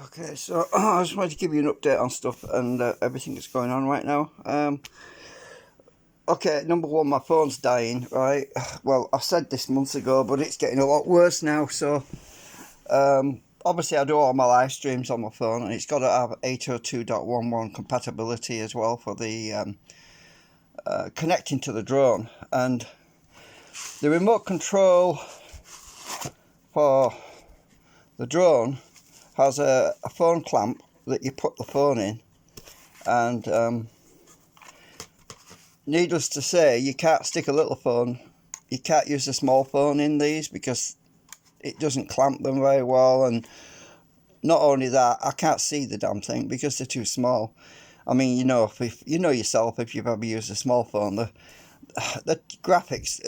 Okay, so I just wanted to give you an update on stuff and everything that's going on right now. Okay, number one, my phone's dying, right? Well, I said this months ago, but it's getting a lot worse now. So, obviously, I do all my live streams on my phone, and it's got to have 802.11 compatibility as well for the connecting to the drone. And the remote control for the drone has a phone clamp that you put the phone in, and needless to say, you can't stick a little phone, you can't use a small phone in these because it doesn't clamp them very well. And not only that, I can't see the damn thing because they're too small. I mean, if you know yourself, if you've ever used a small phone, the graphics,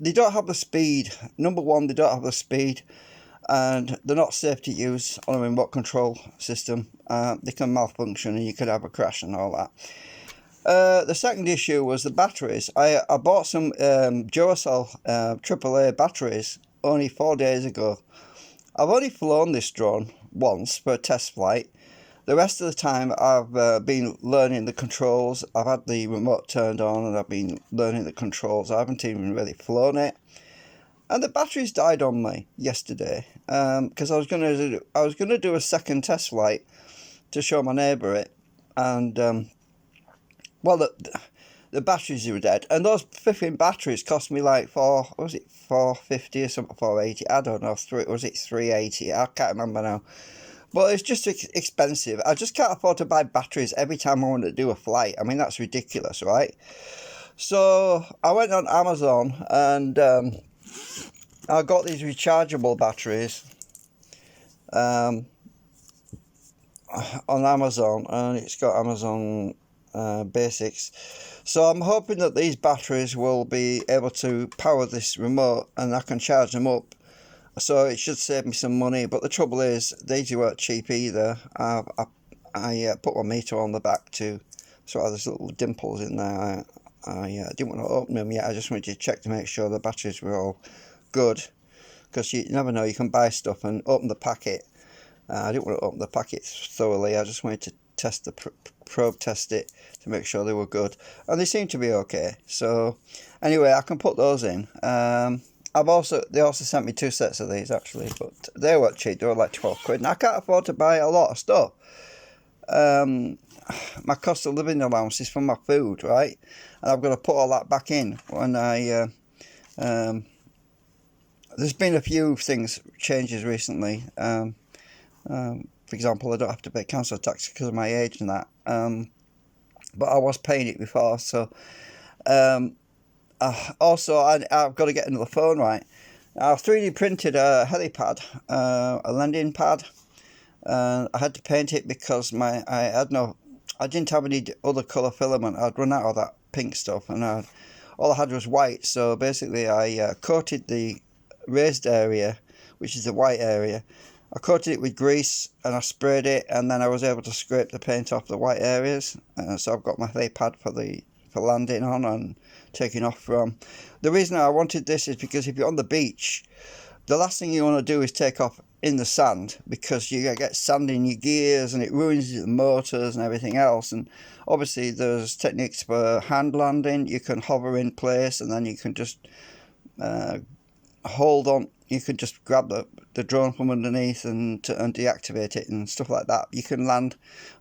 they don't have the speed. Number one, they don't have the speed, and they're not safe to use on a remote control system. They can malfunction and you could have a crash and all that. The second issue was the batteries. I bought some Duracell AAA batteries only 4 days ago. I've only flown this drone once for a test flight. The rest of the time I've been learning the controls. I've had the remote turned on and I've been learning the controls. I haven't even really flown it. And the batteries died on me yesterday because I was gonna do a second test flight to show my neighbour it, and well, the batteries were dead, and those flipping batteries cost me like $450 or something, $480. I don't know. Was it $380? I can't remember now. But it's just expensive. I just can't afford to buy batteries every time I want to do a flight. I mean, that's ridiculous, right? So I went on Amazon and I got these rechargeable batteries on Amazon, and it's got Amazon Basics. So I'm hoping that these batteries will be able to power this remote and I can charge them up. So it should save me some money. But the trouble is, these weren't cheap either. I put my meter on the back too, so there's little dimples in there. I didn't want to open them yet. I just wanted to check to make sure the batteries were all good, because you never know, you can buy stuff and open the packet. I didn't want to open the packet thoroughly. I just wanted to test the probe test it to make sure they were good, and they seem to be okay. So anyway, I can put those in. They also sent me 2 sets of these actually, but they weren't cheap. They were like 12 quid, and I can't afford to buy a lot of stuff. My cost of living allowance is from my food, right? And I've got to put all that back in when I there's been a few changes recently. For example, I don't have to pay council tax because of my age and that. But I was paying it before, so also I've got to get another phone, right? I've 3D printed a helipad, a landing pad. I had to paint it because I didn't have any other colour filament. I'd run out of that pink stuff, and all I had was white. So basically, I coated the raised area, which is the white area. I coated it with grease and I sprayed it, and then I was able to scrape the paint off the white areas. So I've got my helipad for landing on and taking off from. The reason I wanted this is because if you're on the beach, the last thing you want to do is take off in the sand, because you get sand in your gears and it ruins the motors and everything else. And obviously there's techniques for hand landing. You can hover in place and then you can just hold on. You can just grab the drone from underneath and deactivate it and stuff like that. You can land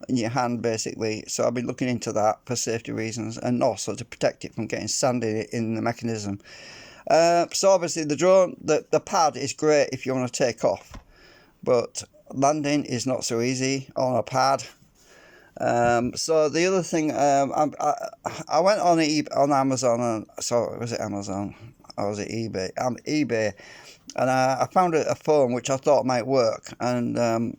in your hand basically. So I've been looking into that for safety reasons, and also to protect it from getting sand in the mechanism. So obviously the drone, the pad is great if you want to take off, but landing is not so easy on a pad. So the other thing, I went on Amazon, and so was it Amazon or was it eBay? eBay, and I found a phone which I thought might work, and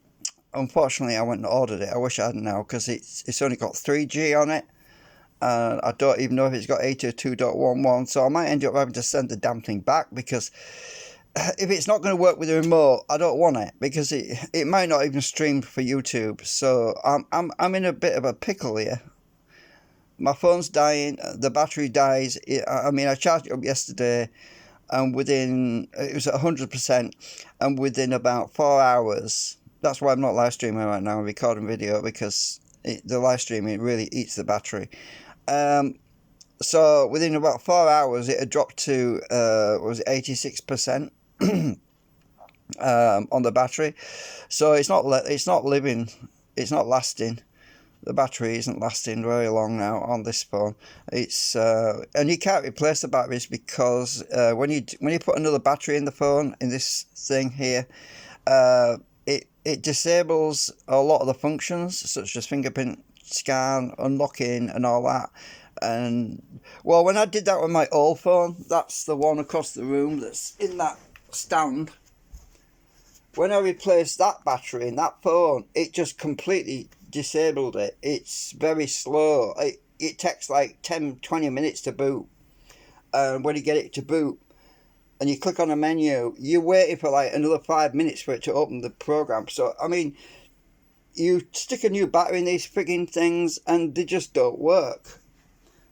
unfortunately I went and ordered it. I wish I hadn't now, because it's only got 3G on it. I don't even know if it's got 802.11, so I might end up having to send the damn thing back, because if it's not going to work with the remote, I don't want it, because it might not even stream for YouTube. So I'm in a bit of a pickle here. My phone's dying, the battery dies. I charged it up yesterday, and it was at 100%, and within about 4 hours That's why I'm not live streaming right now. I'm recording video because the live streaming really eats the battery. So within about 4 hours, it had dropped to was it 86% on the battery. So it's not living, it's not lasting. The battery isn't lasting very long now on this phone. It's and you can't replace the batteries because when you put another battery in the phone, in this thing here, it disables a lot of the functions such as fingerprint scan, unlocking, and all that. And well, when I did that with my old phone, that's the one across the room that's in that stand. When I replaced that battery in that phone, it just completely disabled it. It's very slow. It takes like 10-20 minutes to boot. And when you get it to boot and you click on a menu, you're waiting for like another 5 minutes for it to open the program. So, I mean, you stick a new battery in these frigging things and they just don't work.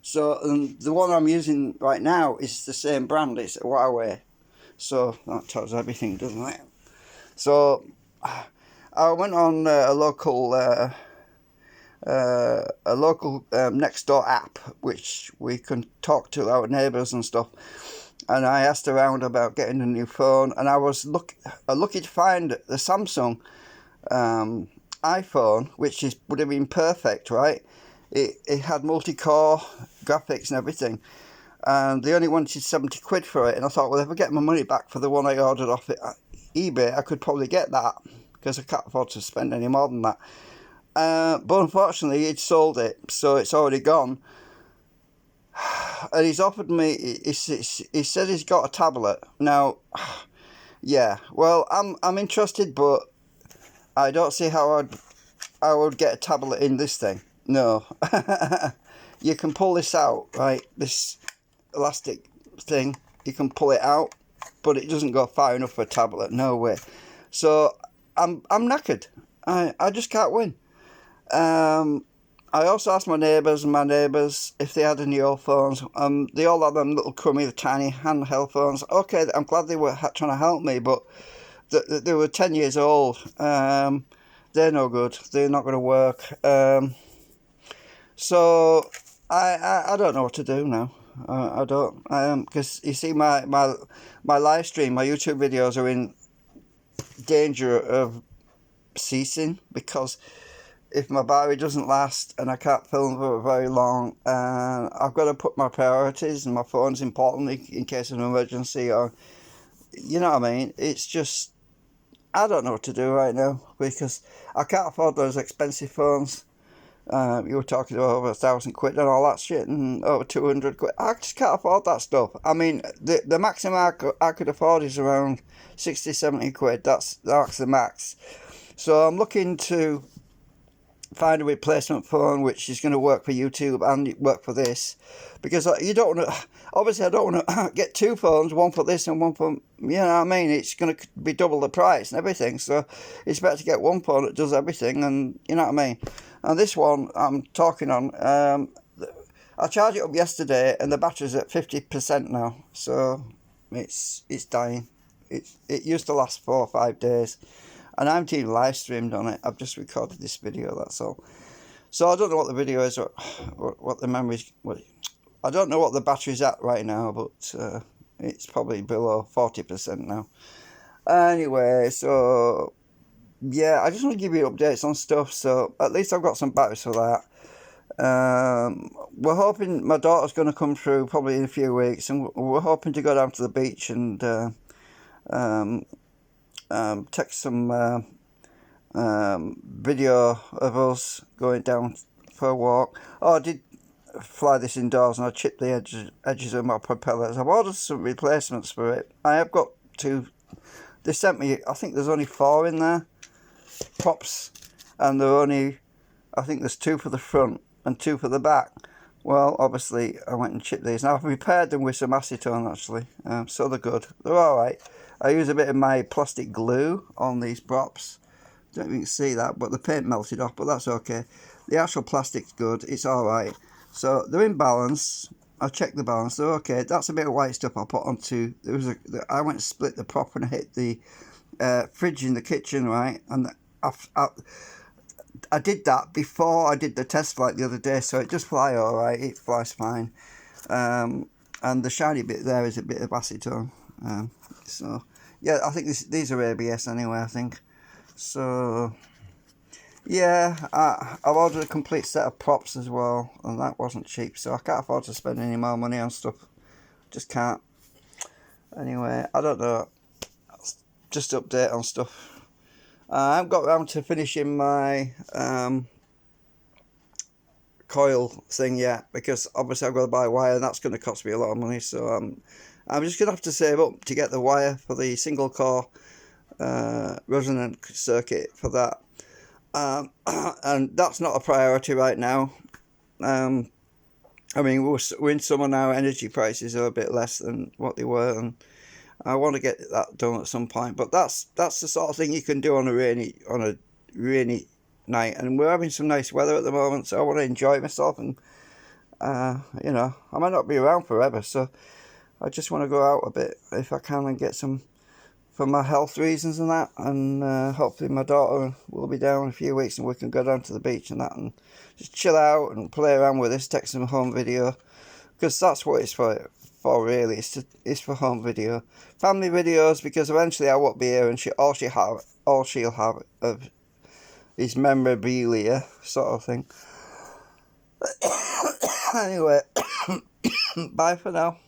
So the one I'm using right now is the same brand. It's a Huawei. So that tells everything, doesn't it? So I went on a local next door app, which we can talk to our neighbours and stuff. And I asked around about getting a new phone, and I was lucky to find the Samsung iPhone, which would have been perfect, right? It had multi-core graphics and everything, and they only wanted 70 quid for it. And I thought, well, if I get my money back for the one I ordered off eBay, I could probably get that because I can't afford to spend any more than that. But unfortunately, he'd sold it, so it's already gone. And he's offered me. He said he's got a tablet now. Yeah, well, I'm interested, but I don't see how I would get a tablet in this thing. No, you can pull this out, right? This elastic thing, you can pull it out, but it doesn't go far enough for a tablet. No way. So I'm knackered. I just can't win. I also asked my neighbours if they had any old phones. They all had them little crummy, the tiny handheld phones. Okay, I'm glad they were trying to help me, but they were 10 years old. They're no good. They're not going to work. So I don't know what to do now. I don't, because you see my live stream, my YouTube videos are in danger of ceasing because if my battery doesn't last and I can't film for very long, I've got to put my priorities, and my phone's important in case of an emergency, or you know what I mean. It's just, I don't know what to do right now because I can't afford those expensive phones. You were talking about over 1,000 quid and all that shit, and over 200 quid. I just can't afford that stuff. I mean, the maximum I could afford is around 60, 70 quid. That's the max. So I'm looking to find a replacement phone which is going to work for YouTube and work for this, because you don't want to. Obviously, I don't want to get two phones, one for this and one for, you know what I mean. It's going to be double the price and everything. So it's better to get one phone that does everything, and you know what I mean. And this one I'm talking on, I charged it up yesterday and the battery's at 50% now. So it's dying. It used to last 4 or 5 days. And I'm doing live streamed on it. I've just recorded this video, that's all. So I don't know what the video is or what the memory's. I don't know what the battery's at right now, but it's probably below 40% now. Anyway, so yeah, I just want to give you updates on stuff. So at least I've got some batteries for that. We're hoping my daughter's going to come through probably in a few weeks, and we're hoping to go down to the beach and take some video of us going down for a walk. Oh, I did fly this indoors and I chipped the edges of my propellers. I've ordered some replacements for it. I have got two. They sent me, I think there's only 4 in there, props, and they're only, I think there's 2 for the front and 2 for the back. Well, obviously I went and chipped these. Now I've repaired them with some acetone actually, so they're good. They're alright. I use a bit of my plastic glue on these props. Don't know if you can see that, but the paint melted off, but that's okay. The actual plastic's good, it's alright. So they're in balance. I checked the balance, they're okay. That's a bit of white stuff I put onto. I went to split the prop and I hit the fridge in the kitchen, right? And I did that before I did the test flight the other day, so it just fly all right. It flies fine, and the shiny bit there is a bit of acetone. So yeah, I think these are ABS anyway. I think so. Yeah, I've ordered a complete set of props as well, and that wasn't cheap. So I can't afford to spend any more money on stuff. Just can't. Anyway, I don't know. Just update on stuff. I haven't got around to finishing my coil thing yet, because obviously I've got to buy wire, and that's going to cost me a lot of money. So I'm just going to have to save up to get the wire for the single core resonant circuit for that. And that's not a priority right now. I mean, we're in summer now. Energy prices are a bit less than what they were, and I want to get that done at some point. But that's the sort of thing you can do on a rainy night, and we're having some nice weather at the moment, so I want to enjoy myself. And you know, I might not be around forever, so I just want to go out a bit if I can and get some, for my health reasons and that. And hopefully my daughter will be down in a few weeks and we can go down to the beach and that, and just chill out and play around with this, take some home video, because that's what it's for really. It's for home video, family videos, because eventually I won't be here, and all she'll have of is memorabilia sort of thing. Anyway, bye for now.